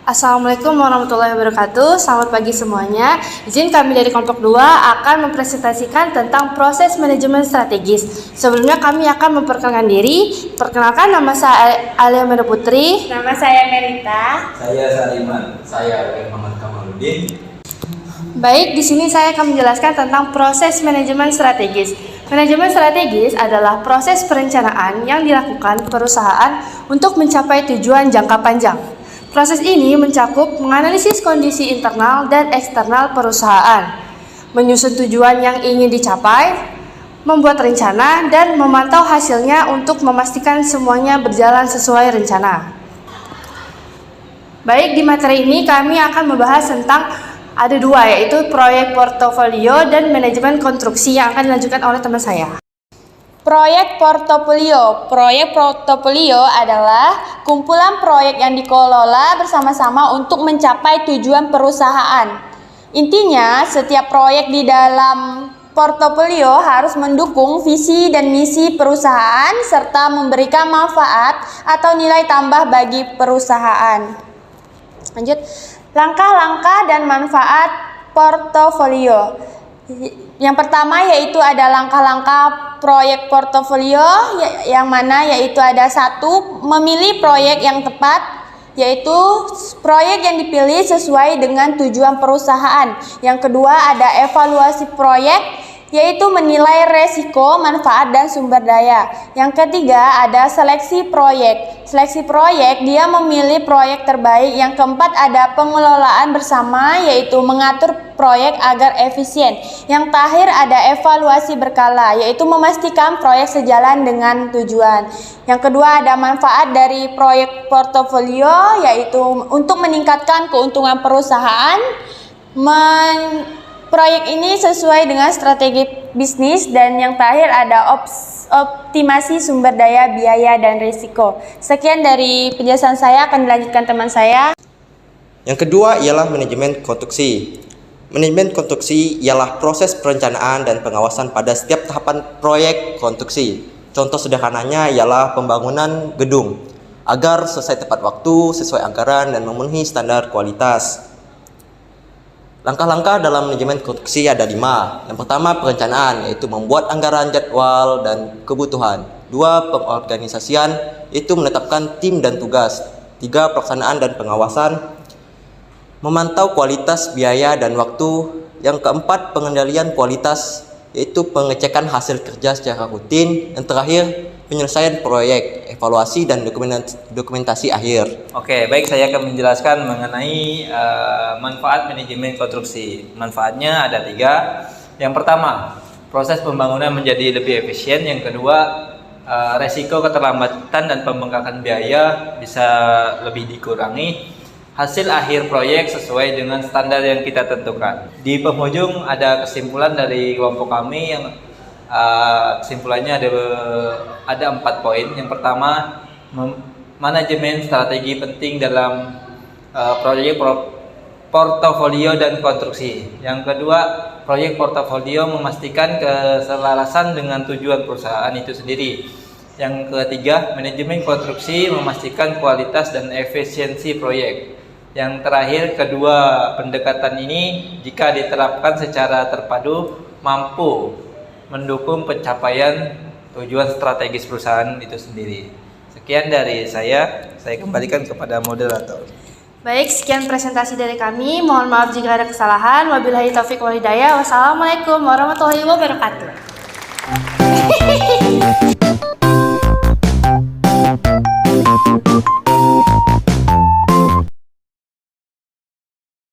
Assalamualaikum warahmatullahi wabarakatuh. Selamat pagi semuanya. Izin kami dari kelompok 2 akan mempresentasikan tentang proses manajemen strategis. Sebelumnya kami akan memperkenalkan diri. Perkenalkan, nama saya Alia Meda Putri. Nama saya Merita. Saya Saliman. Saya Muhammad Kamaluddin. Baik, di sini saya akan menjelaskan tentang proses manajemen strategis. Manajemen strategis adalah proses perencanaan yang dilakukan perusahaan untuk mencapai tujuan jangka panjang. Proses ini mencakup menganalisis kondisi internal dan eksternal perusahaan, menyusun tujuan yang ingin dicapai, membuat rencana, dan memantau hasilnya untuk memastikan semuanya berjalan sesuai rencana. Baik, di materi ini kami akan membahas tentang ada dua, yaitu proyek portofolio dan manajemen konstruksi yang akan dilanjutkan oleh teman saya. Proyek portofolio. Proyek portofolio adalah kumpulan proyek yang dikelola bersama-sama untuk mencapai tujuan perusahaan. Intinya, setiap proyek di dalam portofolio harus mendukung visi dan misi perusahaan serta memberikan manfaat atau nilai tambah bagi perusahaan. Lanjut, langkah-langkah dan manfaat portofolio. Yang pertama yaitu ada langkah-langkah proyek portofolio, yang mana yaitu ada 1, memilih proyek yang tepat, yaitu proyek yang dipilih sesuai dengan tujuan perusahaan. Yang kedua ada evaluasi proyek, yaitu menilai resiko, manfaat, dan sumber daya. Yang ketiga ada seleksi proyek. Seleksi proyek dia memilih proyek terbaik. Yang keempat ada pengelolaan bersama, yaitu mengatur proyek agar efisien. Yang terakhir ada evaluasi berkala, yaitu memastikan proyek sejalan dengan tujuan. Yang kedua ada manfaat dari proyek portofolio, yaitu untuk meningkatkan keuntungan perusahaan. Proyek ini sesuai dengan strategi bisnis, dan yang terakhir ada optimasi sumber daya, biaya, dan risiko. Sekian dari penjelasan saya, akan dilanjutkan teman saya. Yang kedua ialah manajemen konstruksi. Manajemen konstruksi ialah proses perencanaan dan pengawasan pada setiap tahapan proyek konstruksi. Contoh sederhananya ialah pembangunan gedung agar selesai tepat waktu, sesuai anggaran, dan memenuhi standar kualitas. Langkah-langkah dalam manajemen konstruksi ada 5. Yang pertama perencanaan, yaitu membuat anggaran, jadwal, dan kebutuhan. 2. Pengorganisasian, yaitu menetapkan tim dan tugas. 3. Pelaksanaan dan pengawasan, memantau kualitas, biaya, dan waktu. Yang keempat pengendalian kualitas, yaitu pengecekan hasil kerja secara rutin. Yang terakhir penyelesaian proyek, evaluasi, dan dokumentasi akhir. Oke, baik, saya akan menjelaskan mengenai manfaat manajemen konstruksi. Manfaatnya ada 3. Yang pertama, proses pembangunan menjadi lebih efisien. Yang kedua, resiko keterlambatan dan pembengkakan biaya bisa lebih dikurangi. Hasil akhir proyek sesuai dengan standar yang kita tentukan. Di penghujung ada kesimpulan dari kelompok kami yang kesimpulannya ada 4 poin. Yang pertama, manajemen strategi penting dalam proyek portofolio dan konstruksi. Yang kedua, proyek portofolio memastikan keselarasan dengan tujuan perusahaan itu sendiri. Yang ketiga, manajemen konstruksi memastikan kualitas dan efisiensi proyek. Yang terakhir, kedua pendekatan ini jika diterapkan secara terpadu mampu mendukung pencapaian tujuan strategis perusahaan itu sendiri. Sekian dari saya kembalikan kepada moderator. Baik, sekian presentasi dari kami. Mohon maaf jika ada kesalahan. Wabillahi taufiq wal hidayah. Wassalamualaikum warahmatullahi wabarakatuh.